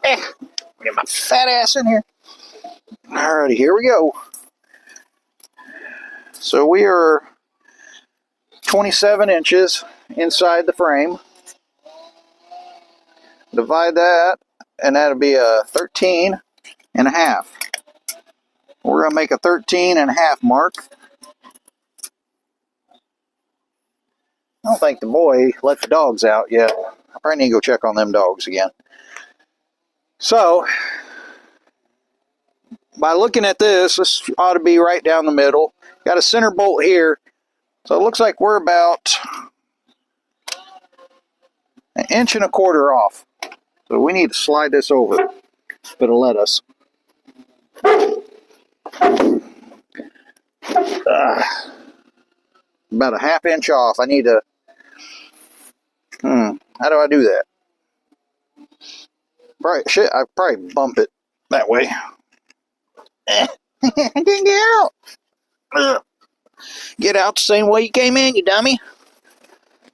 Get my fat ass in here. Alrighty, here we go. So we are 27 inches inside the frame. Divide that, and that'll be a 13 and a half. We're going to make a 13 and a half mark. I don't think the boy let the dogs out yet. I probably need to go check on them dogs again. So, by looking at this ought to be right down the middle. Got a center bolt here. So it looks like we're about 1.25 inches off. So we need to slide this over. If it'll let us. About a 1/2 inch off. I need to... How do I do that? I probably bump it that way. Get out! Get out the same way you came in, you dummy.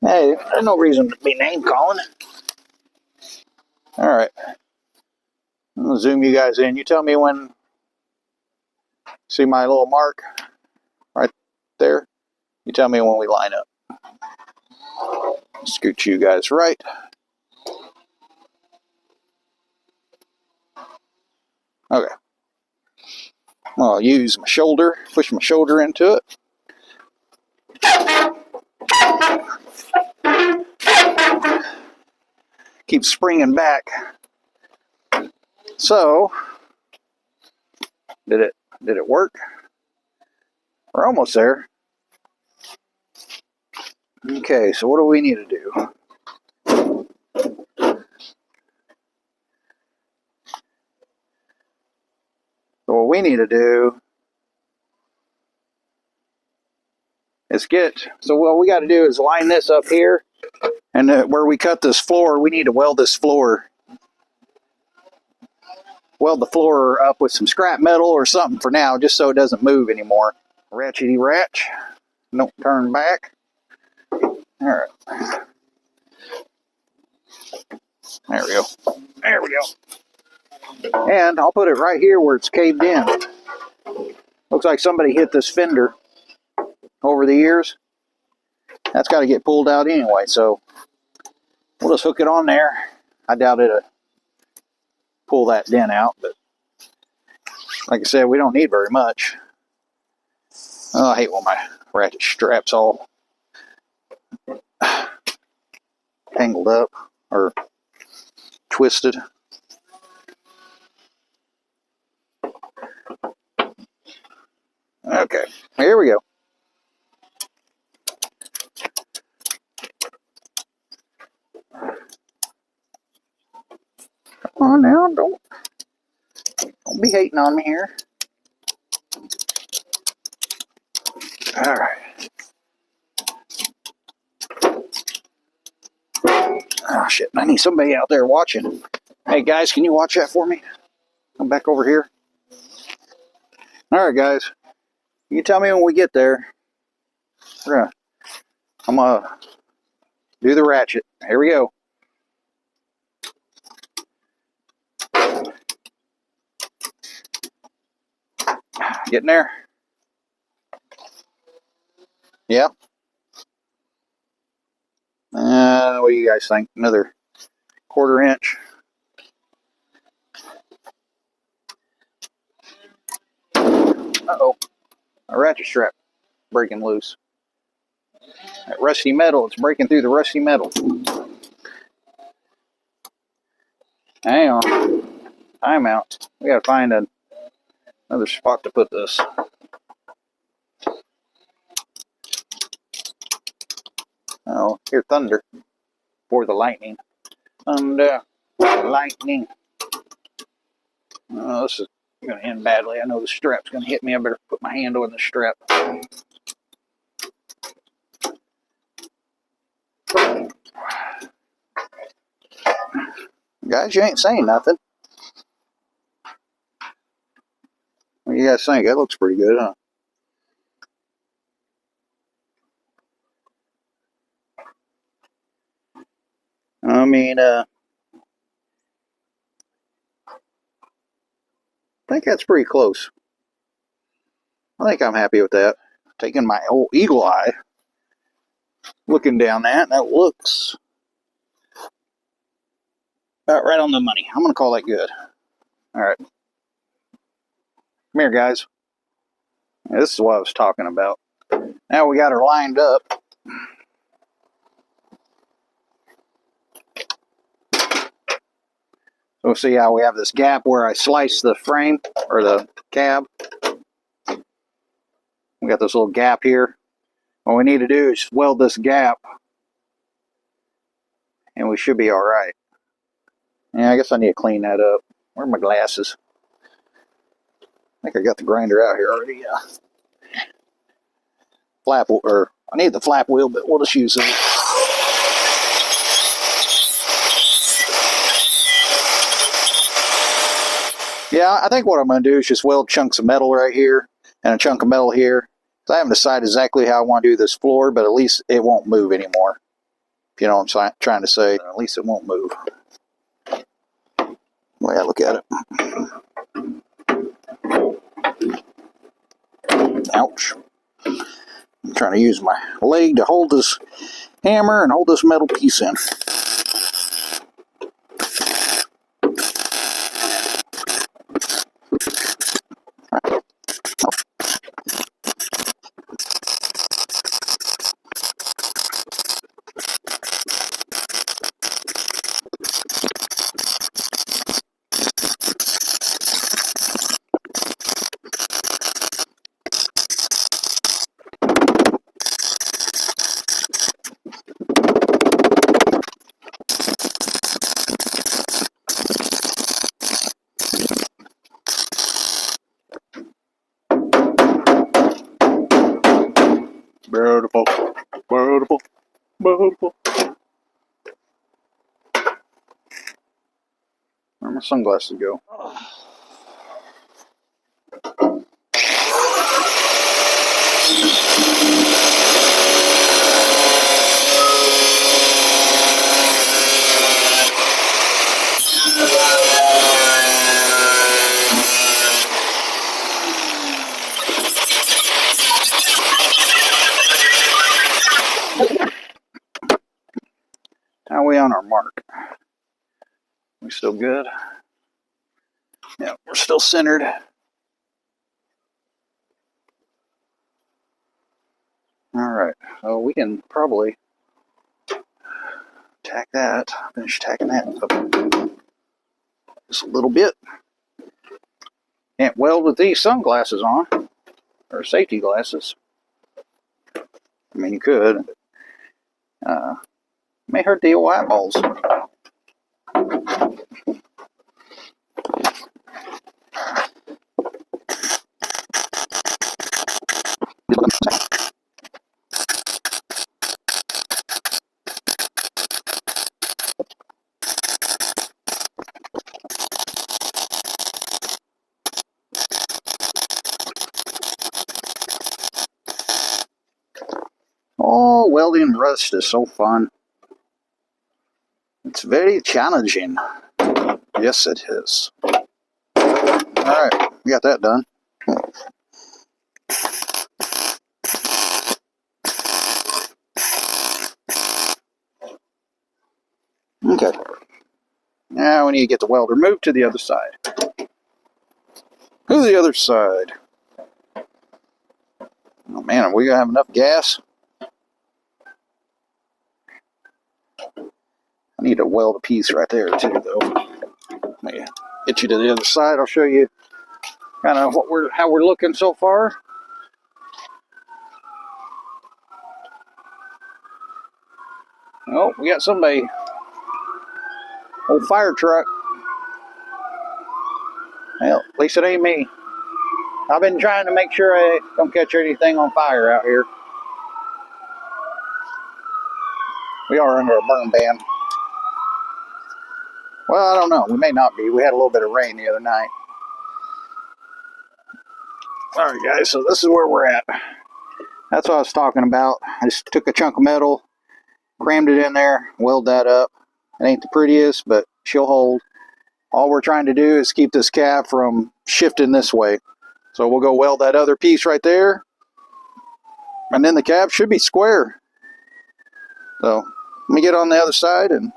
Hey, there's no reason to be name calling. Alright. I'm going to zoom you guys in. You tell me when... See my little mark? Right there? You tell me when we line up. Scoot you guys right. Okay. I'll use my shoulder, push my shoulder into it. Keep springing back. So, did it work? We're almost there. Okay, so what do we need to do? So what we need to do is what we got to do is line this up here, and where we cut this floor, we need to weld the floor up with some scrap metal or something for now, just so it doesn't move anymore. Ratchety ratch. Don't turn back. Alright. There we go. There we go. And I'll put it right here where it's caved in. Looks like somebody hit this fender over the years. That's got to get pulled out anyway, so we'll just hook it on there. I doubt it'll pull that dent out, but like I said, we don't need very much. Oh, I hate when my ratchet strap's all tangled up or twisted. Okay, here we go. Come on now, don't be hating on me here. All right. Oh shit, I need somebody out there watching. Hey guys, can you watch that for me? Come back over here. All right, guys. You tell me when we get there. I'm gonna do the ratchet. Here we go. Getting there. Yep. What do you guys think? Another 1/4 inch. Uh-oh. A ratchet strap breaking loose. That rusty metal, it's breaking through the rusty metal. Hang on. Time out. We gotta find another spot to put this. Oh, hear thunder. For the lightning. Thunder. Lightning. Oh, this is going to end badly. I know the strap's going to hit me. I better put my hand on the strap. Guys, you ain't saying nothing. What do you guys think? That looks pretty good, huh? I mean, I think that's pretty close. I think I'm happy with that. Taking my old eagle eye, looking down that looks about right on the money. I'm going to call that good. All right. Come here, guys. Yeah, this is what I was talking about. Now we got her lined up. So see how we have this gap where I slice the frame or the cab. We got this little gap here. What we need to do is weld this gap, and we should be all right. Yeah, I guess I need to clean that up. Where are my glasses? I think I got the grinder out here already. Yeah. Flap, or I need the flap wheel, but we'll just use it. Yeah, I think what I'm going to do is just weld chunks of metal right here and a chunk of metal here. So I haven't decided exactly how I want to do this floor, but at least it won't move anymore. If you know what I'm trying to say, at least it won't move. The way I look at it. Ouch. I'm trying to use my leg to hold this hammer and hold this metal piece in. Beautiful, beautiful, beautiful. Where my sunglasses go? How are we on our mark? We still good? Yeah, we're still centered. Alright, so we can probably tack that, finish tacking that up just a little bit. Can't weld with these sunglasses on, or safety glasses. I mean, you could. May hurt the old eyeballs. Oh, welding rust is so fun. It's very challenging. Yes, it is. Alright, we got that done. Okay. Now we need to get the welder moved to the other side. To the other side. Oh man, are we gonna have enough gas? I need to weld a piece right there too, though. Let me get you to the other side. I'll show you kind of how we're looking so far. Oh, we got somebody. Old fire truck. Well, at least it ain't me. I've been trying to make sure I don't catch anything on fire out here. We are under a burn ban. Well, I don't know. We may not be. We had a little bit of rain the other night. Alright guys, so this is where we're at. That's what I was talking about. I just took a chunk of metal, crammed it in there, weld that up. It ain't the prettiest, but she'll hold. All we're trying to do is keep this cab from shifting this way. So we'll go weld that other piece right there. And then the cab should be square. So let me get on the other side and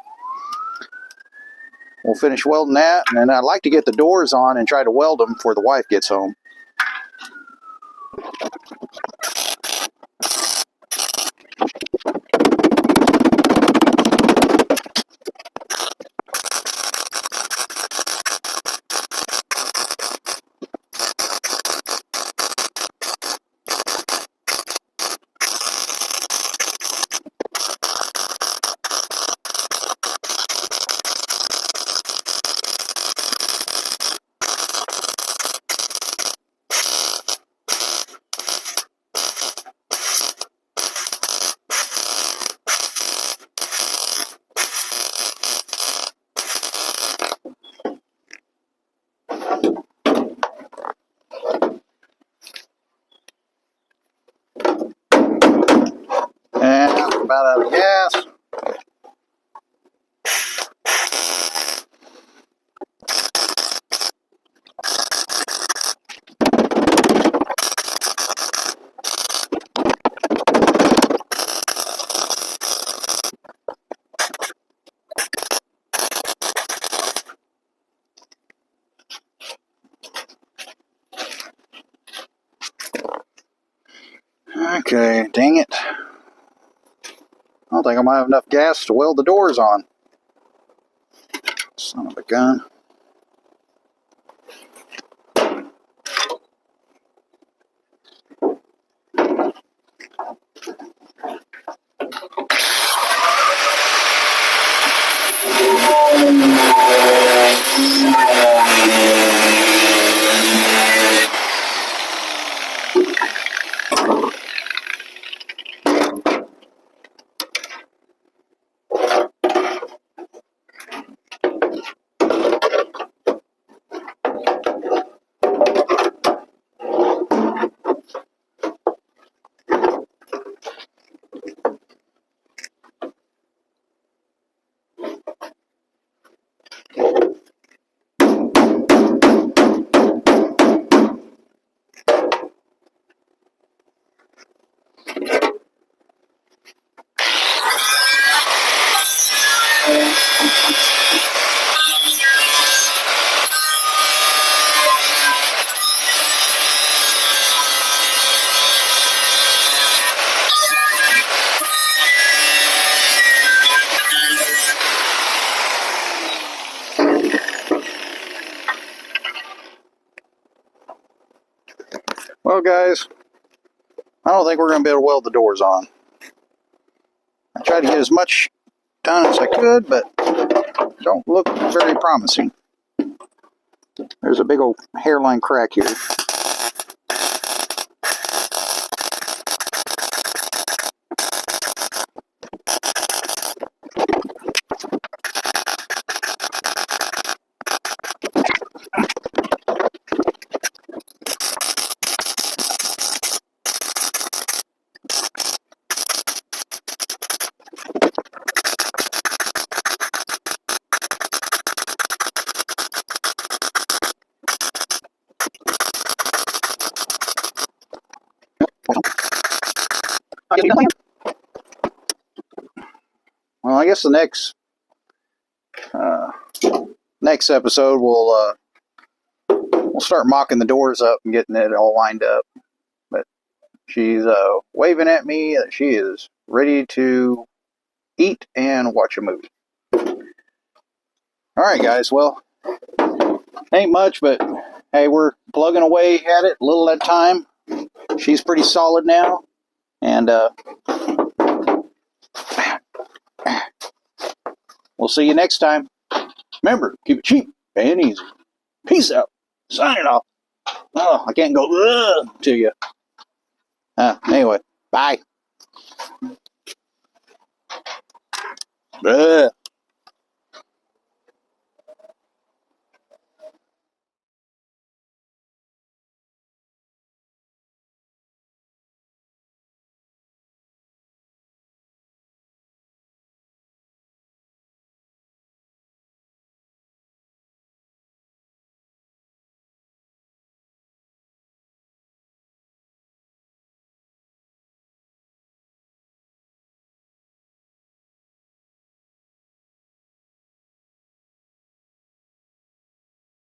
we'll finish welding that. And then I'd like to get the doors on and try to weld them before the wife gets home. And I'm about out of gas. Okay, dang it. I don't think I might have enough gas to weld the doors on. Son of a gun. Well, guys, I don't think we're going to be able to weld the doors on. I tried to get as much done as I could, but don't look very promising. There's a big old hairline crack here. Well, I guess the next next episode, we'll start mocking the doors up and getting it all lined up. But she's waving at me that she is ready to eat and watch a movie. Alright guys, well, ain't much, but hey, we're plugging away at it a little at a time. She's pretty solid now, and we'll see you next time. Remember, keep it cheap and easy. Peace out. Signing off. Oh, I can't go to you. Anyway, bye.